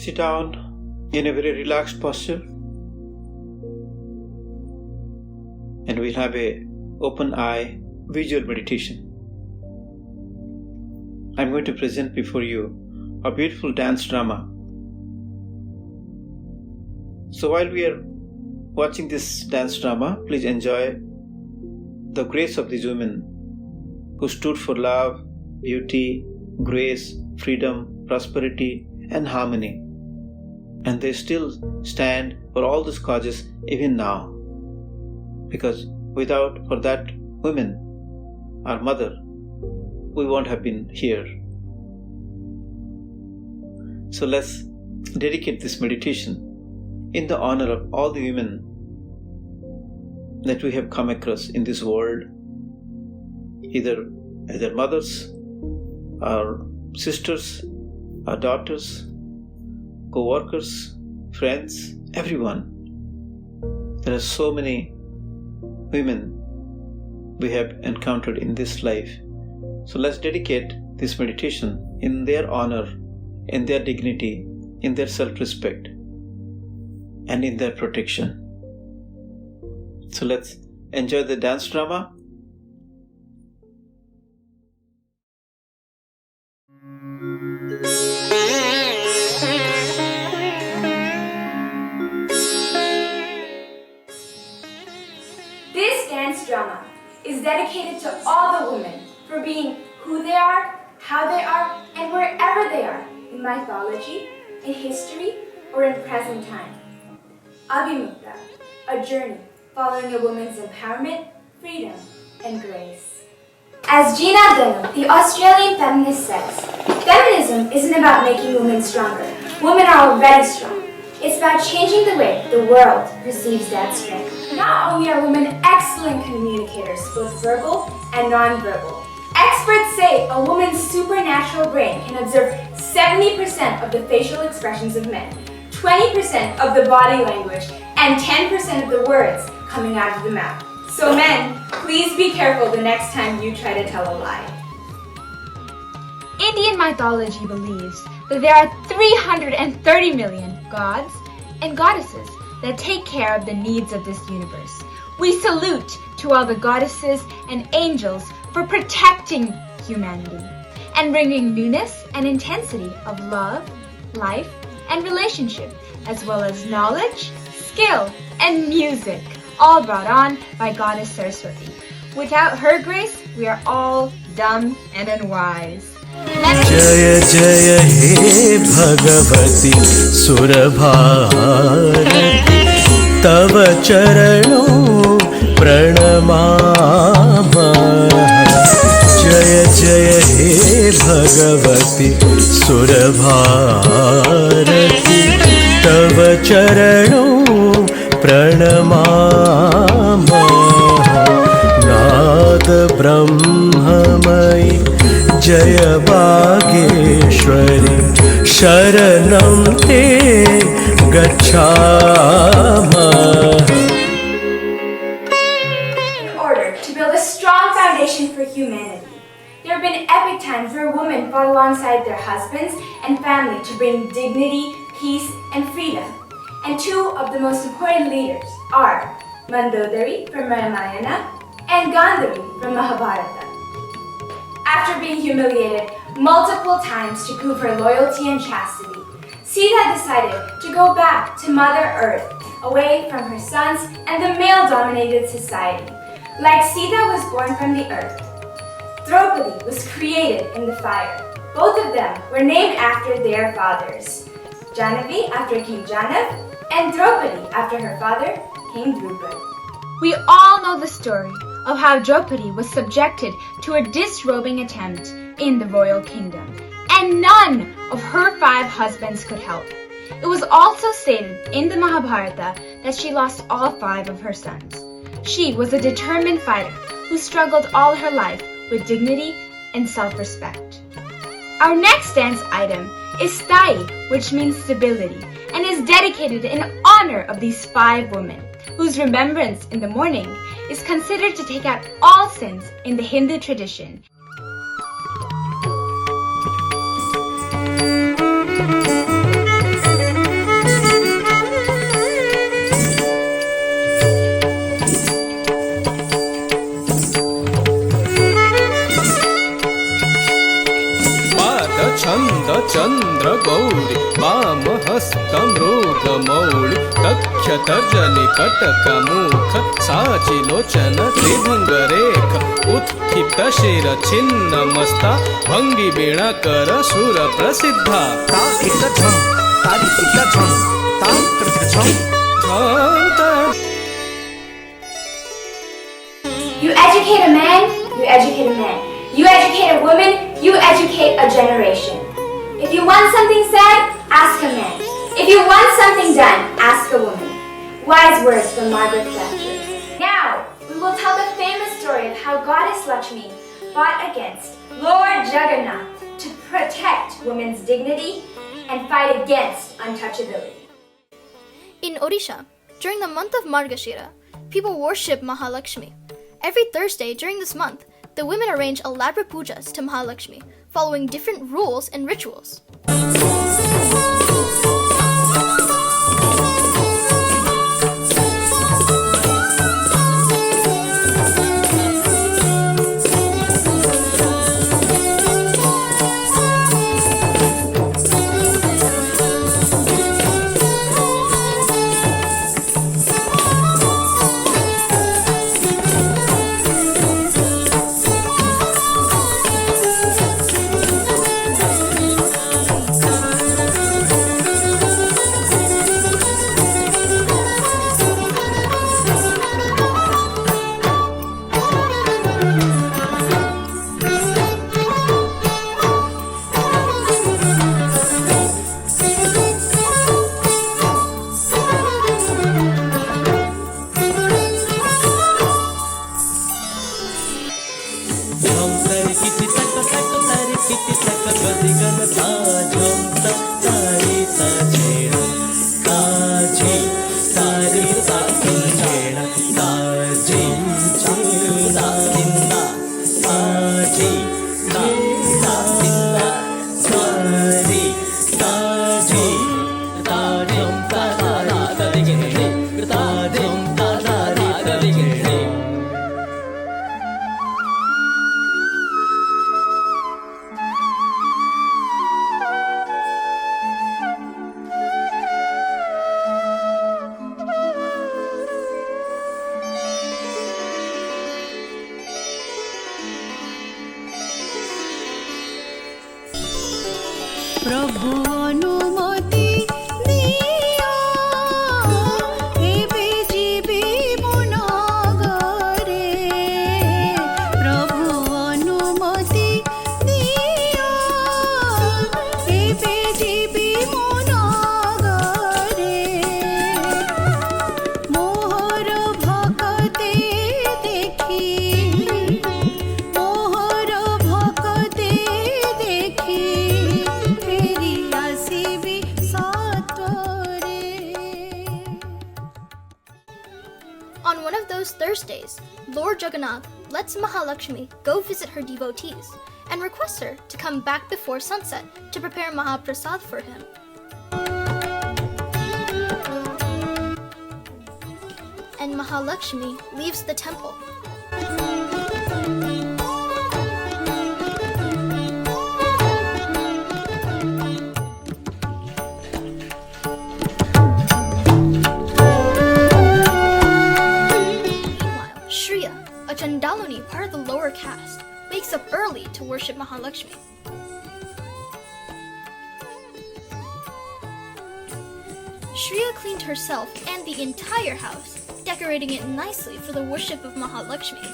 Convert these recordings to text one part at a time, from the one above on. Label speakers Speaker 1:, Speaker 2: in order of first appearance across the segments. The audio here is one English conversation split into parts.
Speaker 1: Please sit down in a very relaxed posture, and we'll have a open eye visual meditation. I'm going to present before you a beautiful dance drama. So while we are watching this dance drama, please enjoy the grace of these women who stood for love, beauty, grace, freedom, prosperity, and harmony. And they still stand for all these causes even now. Because without for that women, our mother, we won't have been here. So let's dedicate this meditation in the honor of all the women that we have come across in this world, either mothers, our sisters, our daughters, co-workers, friends, everyone. There are so many women we have encountered in this life. So let's dedicate this meditation in their honor, in their dignity, in their self-respect, and in their protection. So let's enjoy the dance drama.
Speaker 2: This dance drama is dedicated to all the women for being who they are, how they are, and wherever they are in mythology, in history, or in present time. Abhimukta, a journey following a woman's empowerment, freedom, and grace. As Geena Dunno, the Australian Feminist says, feminism isn't about making women stronger. Women are already strong. It's about changing the way the world perceives that strength. Not only are women excellent communicators, both verbal and non-verbal. Experts say a woman's supernatural brain can observe 70% of the facial expressions of men, 20% of the body language, and 10% of the words coming out of the mouth. So men, please be careful the next time you try to tell a lie.
Speaker 3: Indian mythology believes that there are 330 million gods and goddesses that take care of the needs of this universe. We salute to all the goddesses and angels for protecting humanity and bringing newness and intensity of love, life, and relationship, as well as knowledge, skill, and music, all brought on by Goddess Saraswati. Without her grace, we are all dumb and unwise.
Speaker 4: जय जय हे भगवती सुरभारती तव चरणों प्रणमामः जय जय हे भगवती सुरभारती तव चरणों प्रणमामः नाद ब्रह्ममयी जय बागेश्वरी शरणं ते गच्छामः.
Speaker 2: In order to build a strong foundation for humanity, there have been epic times where women fought alongside their husbands and family to bring dignity, peace, and freedom. And two of the most important leaders are Mandodari from Ramayana and Gandhari from Mahabharata. After being humiliated multiple times to prove her loyalty and chastity, Sita decided to go back to Mother Earth, away from her sons and the male-dominated society. Like Sita was born from the earth, Draupadi was created in the fire. Both of them were named after their fathers. Jahnavi after King Jahnav, and Draupadi after her father, King Drupad.
Speaker 3: We all know the story of how Draupadi was subjected to a disrobing attempt in the royal kingdom, and none of her 5 husbands could help. It was also stated in the Mahabharata that she lost all 5 of her sons. She was a determined fighter who struggled all her life with dignity and self-respect. Our next dance item is Sthai, which means stability, and is dedicated in honor of these 5 women, whose remembrance in the morning is considered to take out all sins in the Hindu tradition.
Speaker 4: हस्तमृगमौळि तक्षतर्जनि कटकमुख साचिलोचन त्रिभङ्गरेख उत्थितशिरछिन्नमस्ता भङ्गिवीणाकर सुरप्रसिद्धा
Speaker 5: तारिकझं तारिकझं तांकृतझं
Speaker 2: You educate a man, you educate a man. You educate a woman, you educate a generation. If you want something said, ask a man. If you want something done, ask a woman. Wise words from Margaret Thatcher. Now, we will tell the famous story of how Goddess Lakshmi fought against Lord Jagannath to protect women's dignity and fight against untouchability.
Speaker 6: In Odisha, during the month of Margashira, people worship Mahalakshmi. Every Thursday during this month, the women arrange elaborate pujas to Mahalakshmi, following different rules and rituals.
Speaker 7: प्रभु अनुमति दिया एबे जीवी मुनागरे प्रभु अनुमति दिया एबे जीवी मुनागरे मोहर भक्ते देखी मोहर भक्ते देखी
Speaker 6: On one of those Thursdays, Lord Jagannath lets Mahalakshmi go visit her devotees and requests her to come back before sunset to prepare Mahaprasad for him. And Mahalakshmi leaves the temple. Chandalini, part of the lower caste, wakes up early to worship Mahalakshmi. Shriya cleaned herself and the entire house, decorating it nicely for the worship of Mahalakshmi.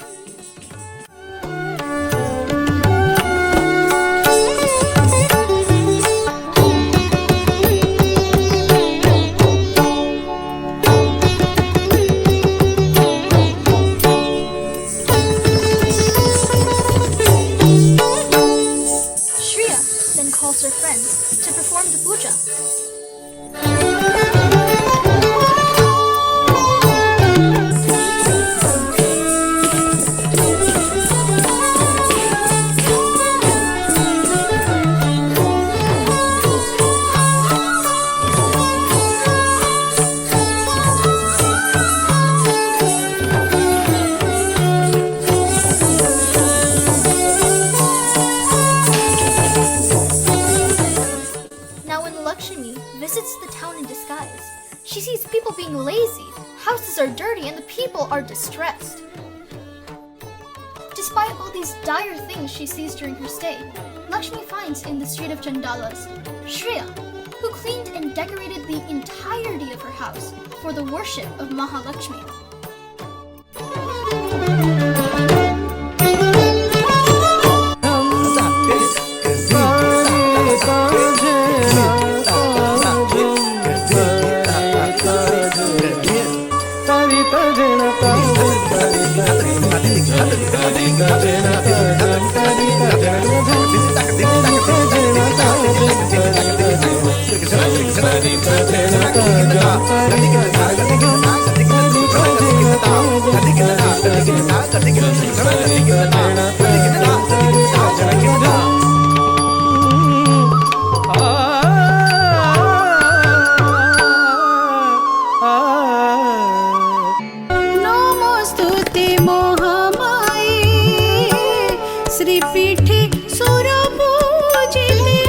Speaker 6: Calls her friends to perform the puja. are dirty and the people are distressed. Despite all these dire things she sees during her stay, Lakshmi finds in the street of Chandalas Shreya, who cleaned and decorated the entirety of her house for the worship of Mahalakshmi.
Speaker 7: नमस्तुते महामाये श्रीपीठे सुरपूजिते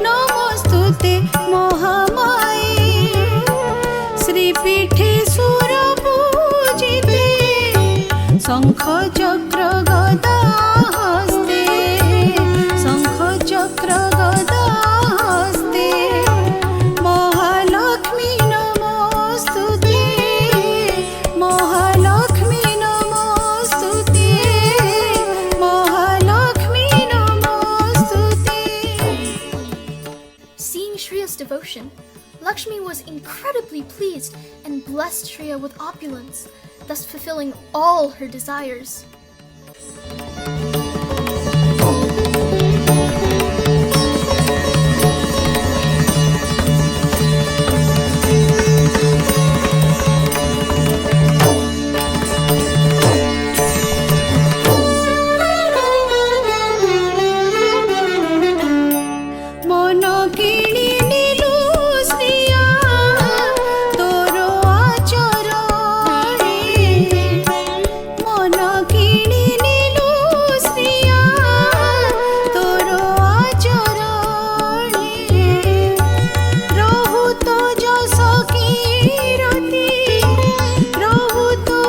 Speaker 7: नमस्तुते महामाये श्रीपीठे सुरपूजिते शंख चक्र गदा हस्ते शंख चक्र गदा हस्ते महालक्ष्मी नमस्तुते महालक्ष्मी नमस्तुते महालक्ष्मी नमस्तुते.
Speaker 6: Seeing Shreya's devotion, Lakshmi was incredibly pleased and blessed Shreya with opulence, thus fulfilling all her desires.
Speaker 7: मन किणी नीलु श्रिया तोरो आचरणे मन किणी नीलु श्रिया तोरो आचरणे रहु तो जस कीरति रहु तो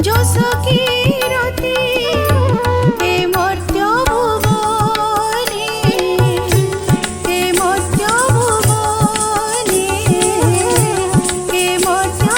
Speaker 7: जस कीरति हे मर्त्य भुवने हे मर्त्य भुवने हे मर्त्य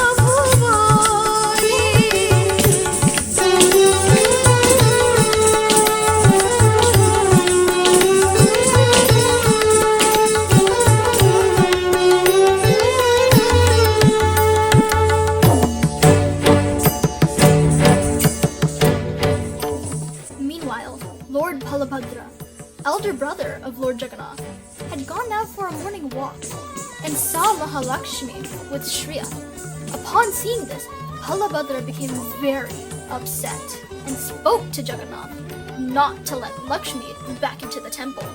Speaker 6: Meanwhile, Lord Balabhadra, elder brother of Lord Jagannath, had gone out for a morning walk and saw Mahalakshmi with Shreya. Upon seeing this, Balabhadra became very upset and spoke to Jagannath not to let Lakshmi back into the temple.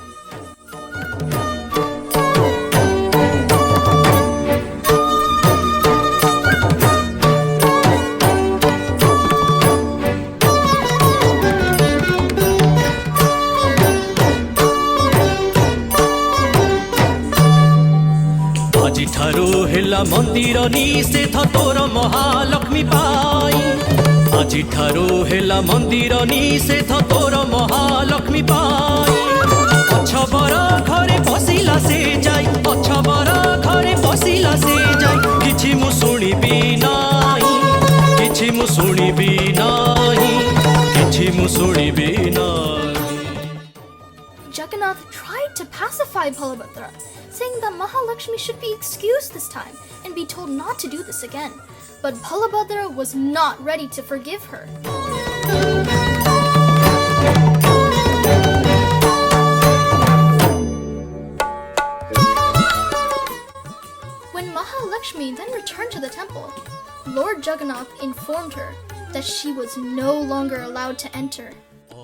Speaker 8: आजिठारु हेला मंदिर निषेध तोर महालक्ष्मी पाई आजिठारु हेला मंदिर निषेध तोर महालक्ष्मी पाई अछबर घरे बसिला से जाई अछबर घरे बसिला से जाई किछि मु शुणिबि नाही किछि मु शुणिबि नाही किछि मु शुणिबि नाही.
Speaker 6: Jagannath tried to pacify Balabhadra, saying that Mahalakshmi should be excused this time and be told not to do this again. But Balabhadra was not ready to forgive her. When Mahalakshmi then returned to the temple, Lord Jagannath informed her that she was no longer allowed to enter.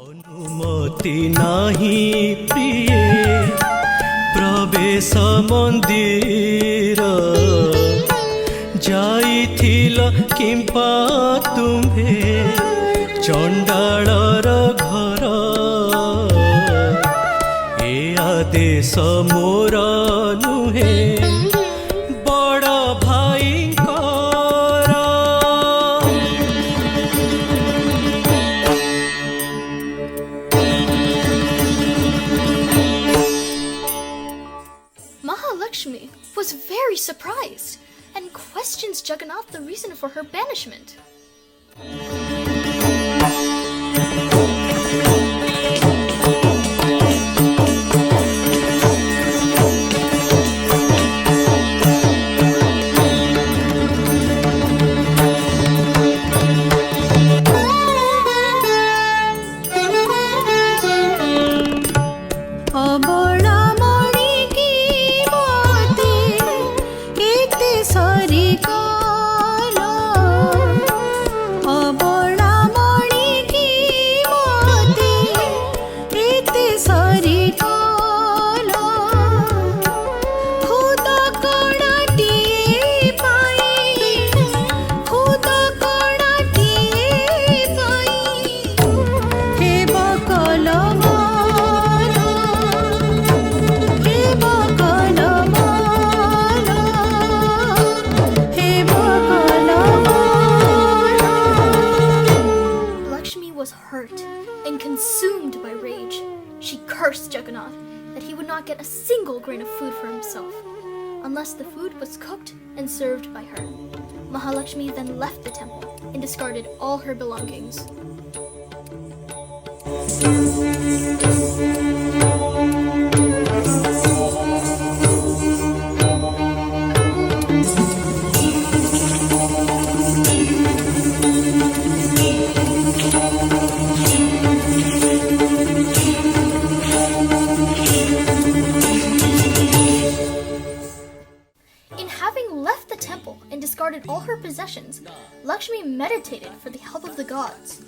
Speaker 8: अनुमति नाही प्रिय प्रवेश मंदिर जाइथिल किंपा तुम्हे चंडाळर घर ए आदेश मोर नुहे बड़ भाईंकर
Speaker 6: Jagannath the reason for her banishment. Get a single grain of food for himself, unless the food was cooked and served by her. Mahalakshmi then left the temple and discarded all her belongings. Discarded all her possessions, Lakshmi meditated for the help of the gods.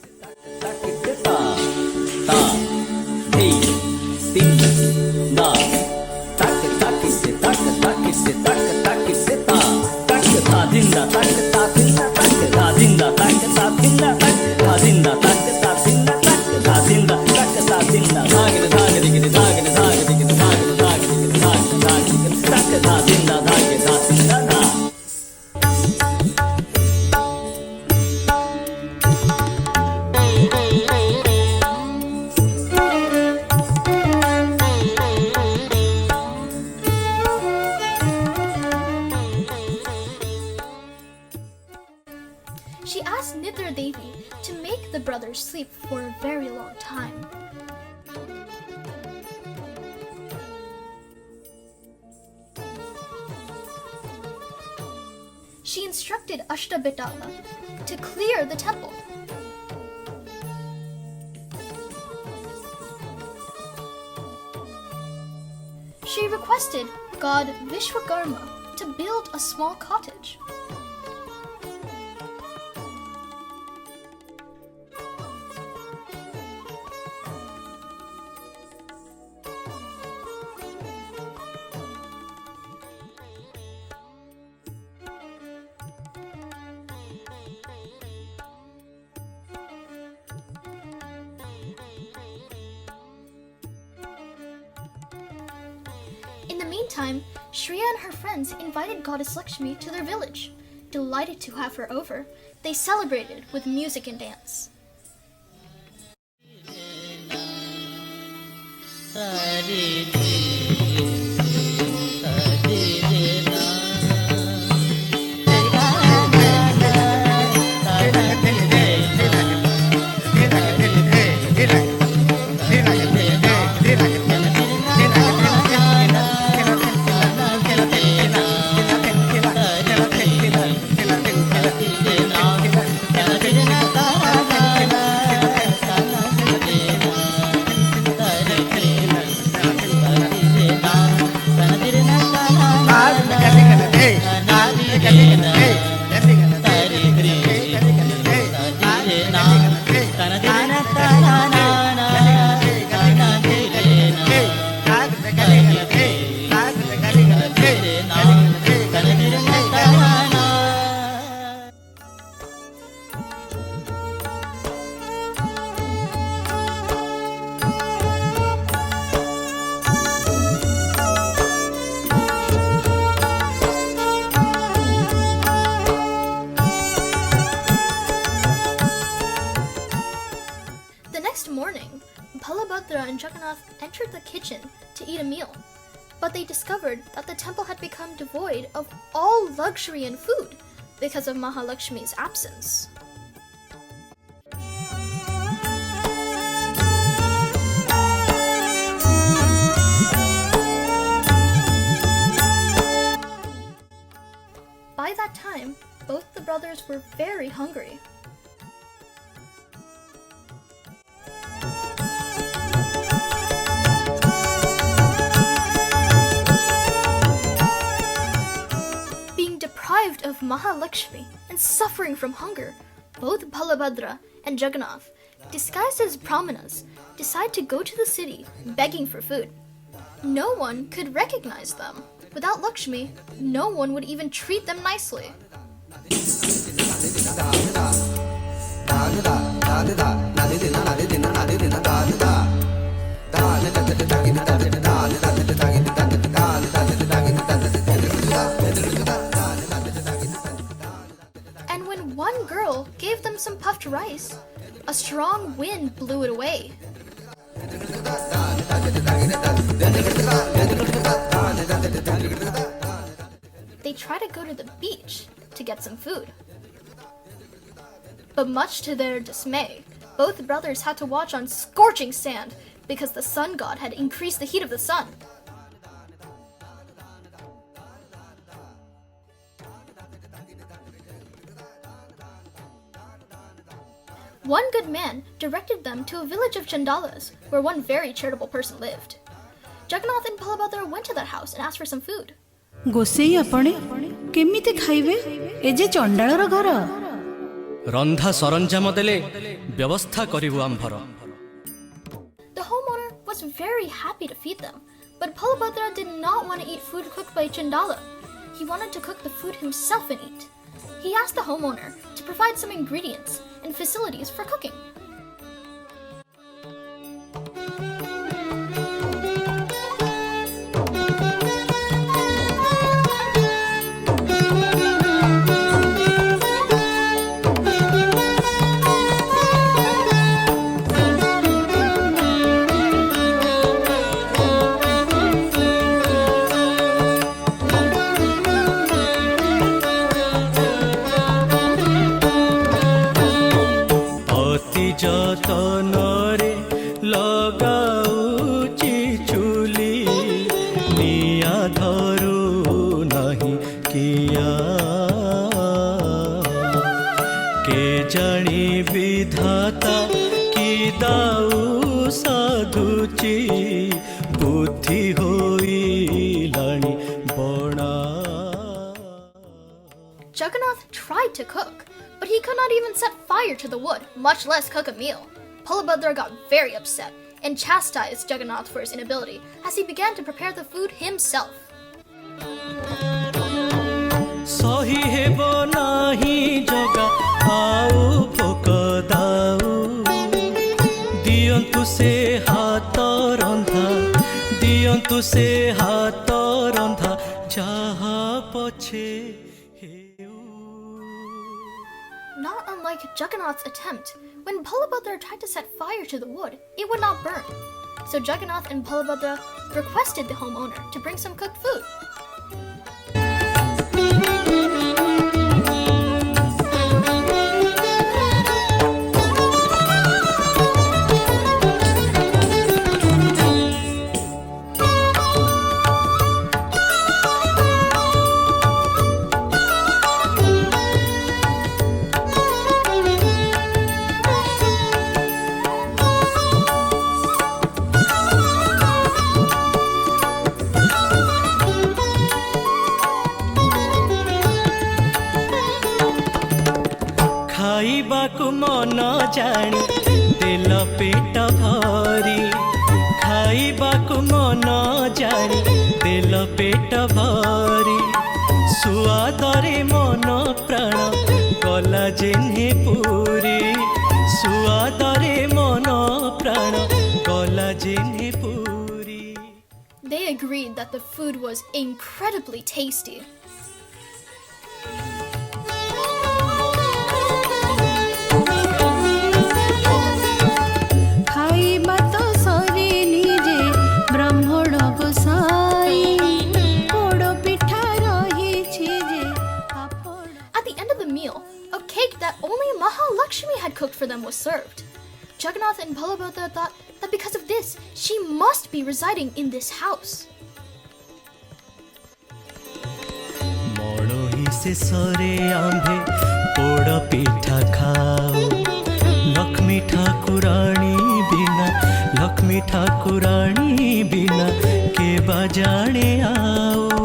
Speaker 6: She asked Nidra Devi to make the brothers sleep for a very long time. She instructed Ashtabetala to clear the temple. She requested god Vishwakarma to build a small cottage. In the meantime, Shreya and her friends invited Goddess Lakshmi to their village. Delighted to have her over, they celebrated with music and dance. and Jagannath entered the kitchen to eat a meal, but they discovered that the temple had become devoid of all luxury and food. because of Mahalakshmi's absence. By that time, both the brothers were very hungry. Being deprived of Mahalakshmi and suffering from hunger, both Balabhadra and Jagannath, disguised as brahmanas, decide to go to the city begging for food. No one could recognize them. Without Lakshmi, no one would even treat them nicely. And when one girl gave them some puffed rice, a strong wind blew it away. They try to go to the beach to get some food. But much to their dismay, both brothers had to watch on scorching sand because the sun god had increased the heat of the sun. One good man directed them to a village of Chandalas, where one very charitable person lived. Jagannath and Balabhadra went to that house and asked for some food.
Speaker 9: गोसेई आपणे केमिति खाइबे ए जे चंडाळर घर
Speaker 8: रंधा सरंजाम देले व्यवस्था करिवु आंभर.
Speaker 6: The homeowner was very happy to feed them, but Balabhadra did not want to eat food cooked by Chandala. He wanted to cook the food himself and eat. He asked the homeowner to provide some ingredients and facilities for cooking.
Speaker 8: जतनरे लगाउची चुली निया धरू नहीं किया के जानी विधाता की दाऊ साधुची बुद्धि होई लाणी बणा.
Speaker 6: Jagannath tried to cook, but he could not even set fire to the wood, much less cook a meal. Balabhadra got very upset and chastised Jagannath for his inability as he began to prepare the food himself.
Speaker 8: सही हेबो नाही जगा आउ भोक दाउ दियंतु से हाथ रंधा दियंतु से हाथ रंधा जहा पछे.
Speaker 6: Not unlike Jagannath's attempt, when Balabhadra tried to set fire to the wood, it would not burn. So Jagannath and Balabhadra requested the homeowner to bring some cooked food.
Speaker 8: खाइबाकु मन जानी देल पेट भरी खाइबाकु मन जानी देल पेट भरी सुआदरे मन प्राण कला जेन्हे पूरी सुआदरे मन प्राण कला जेन्हे पूरी.
Speaker 6: They agreed that the food was incredibly tasty. At the end served. Jagannath and Balabhadra thought that because of this, she must be residing in this house.
Speaker 8: शेषरे आम्भे पोड़ पिठा खाओ लक्ष्मी ठाकुराणी बिना के बाजाने आओ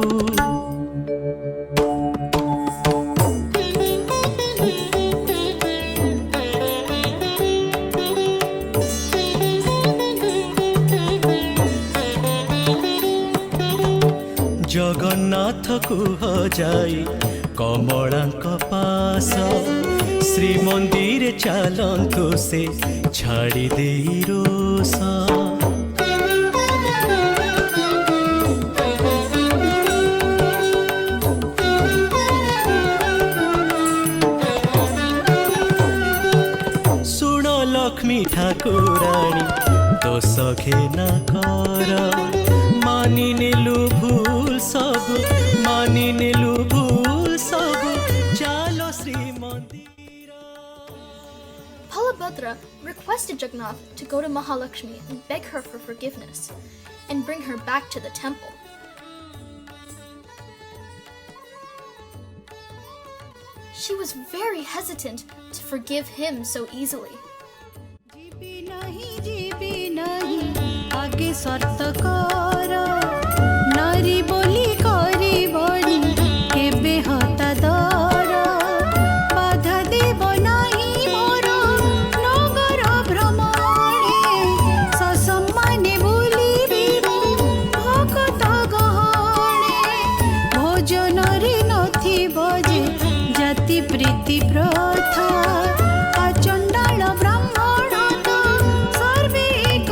Speaker 8: जगन्नाथ कुह जाई कमलांक पास श्रीमंदिर चालंतु से छाड़ी दे रोष सुन लक्ष्मी ठाकुराणी दोष घेना कर मानी नेलु भूल सब चालो श्री मंदिर।
Speaker 6: Balabhadra requested Jagannath to go to Mahalakshmi and beg her for forgiveness and bring her back to the temple. She was very hesitant to forgive him so easily.
Speaker 9: आगे शर्त कर नारी बोली करी बनी केबे हता दर बाधा देव नाही मोर नगर भ्रमणे ससम्माने बोली भक्त गहणे भोजन रे नथी बजे जाति प्रीति प्रथा आचंडाल ब्राह्मण तो सर्वे एक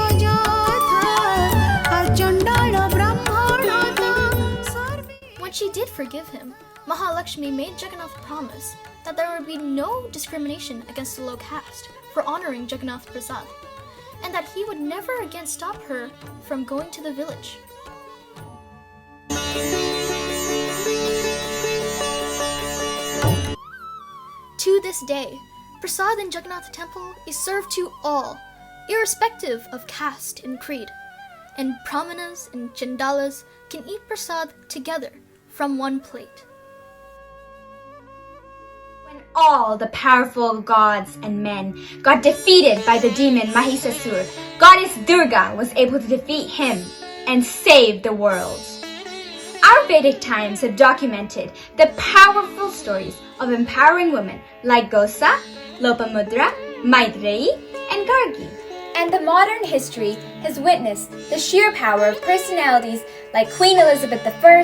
Speaker 6: When she did forgive him, Mahalakshmi made Jagannath promise that there would be no discrimination against the low caste for honoring Jagannath Prasad, and that he would never again stop her from going to the village. To this day, Prasad in Jagannath Temple is served to all, irrespective of caste and creed, and Brahmanas and Chandalas can eat Prasad together from one plate.
Speaker 3: When all the powerful gods and men got defeated by the demon Mahisasur, Goddess Durga was able to defeat him and save the world. Our Vedic times have documented the powerful stories of empowering women like Ghosa, Lopamudra, Matraeyi and Gargi.
Speaker 2: And the modern history has witnessed the sheer power of personalities like Queen Elizabeth I,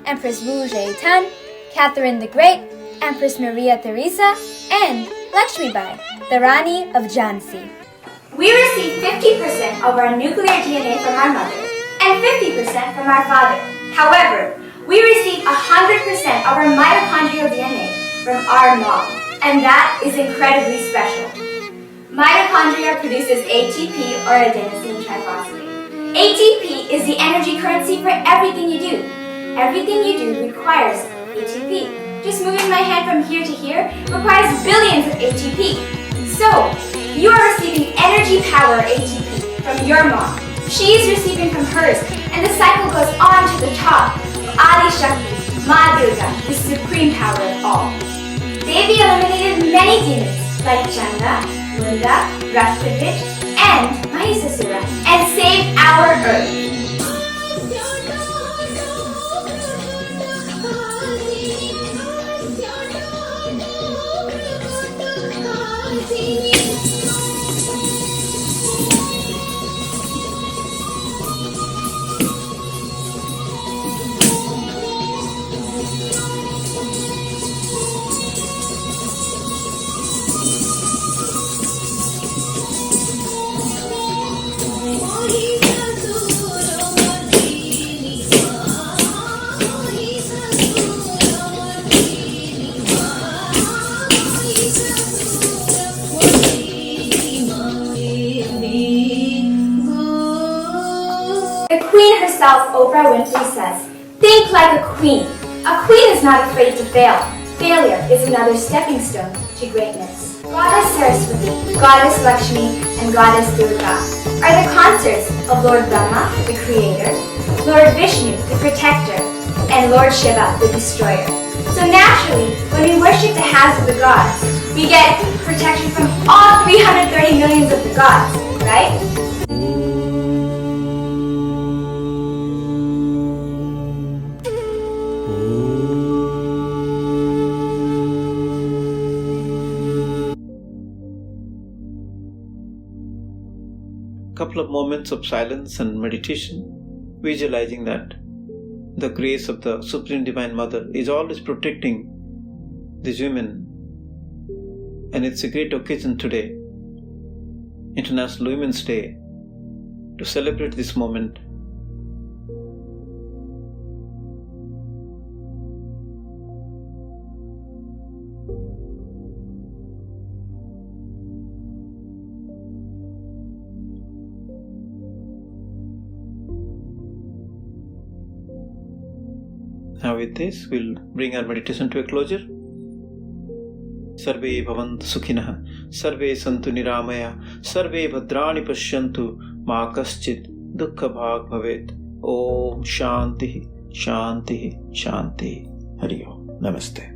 Speaker 2: Empress Wu Zetian, Catherine the Great, Empress Maria Theresa, and Lakshmibai, the Ranee of Jhansi. We receive 50% of our nuclear DNA from our mother and 50% from our father. However, we receive 100% of our mitochondrial DNA from our mom, and that is incredibly special. Mitochondria produces ATP or adenosine triphosphate. ATP is the energy currency for everything you do. Everything you do requires ATP. Just moving my hand from here to here requires billions of ATP. So, you are receiving energy power ATP from your mom. She is receiving from hers, and the cycle goes on to the top of Adi Shakti, Ma Durga, the supreme power of all. Devi eliminated many demons like Chanda, Munda, Rakshadvich, and Mahisasura, and saved our earth. Oprah Winfrey says, "Think like a queen. A queen is not afraid to fail. Failure is another stepping stone to greatness." Goddess Saraswati, Goddess Lakshmi, and Goddess Durga are the consorts of Lord Brahma, the creator, Lord Vishnu, the protector, and Lord Shiva, the destroyer. So naturally, when we worship the hands of the gods, we get protection from all 330 millions of the gods, right?
Speaker 1: Couple of moments of silence and meditation, visualizing that the grace of the Supreme Divine Mother is always protecting these women. And it's a great occasion today, International Women's Day, to celebrate this moment. Now with this, we'll bring our meditation to a closure. Sarve bhavantu sukhinah, sarve santu niramaya, sarve bhadrani pashyantu, ma kaschit dukkha bhag bhavet. Om Shanti, Shanti, Shanti. Hari Om. Namaste.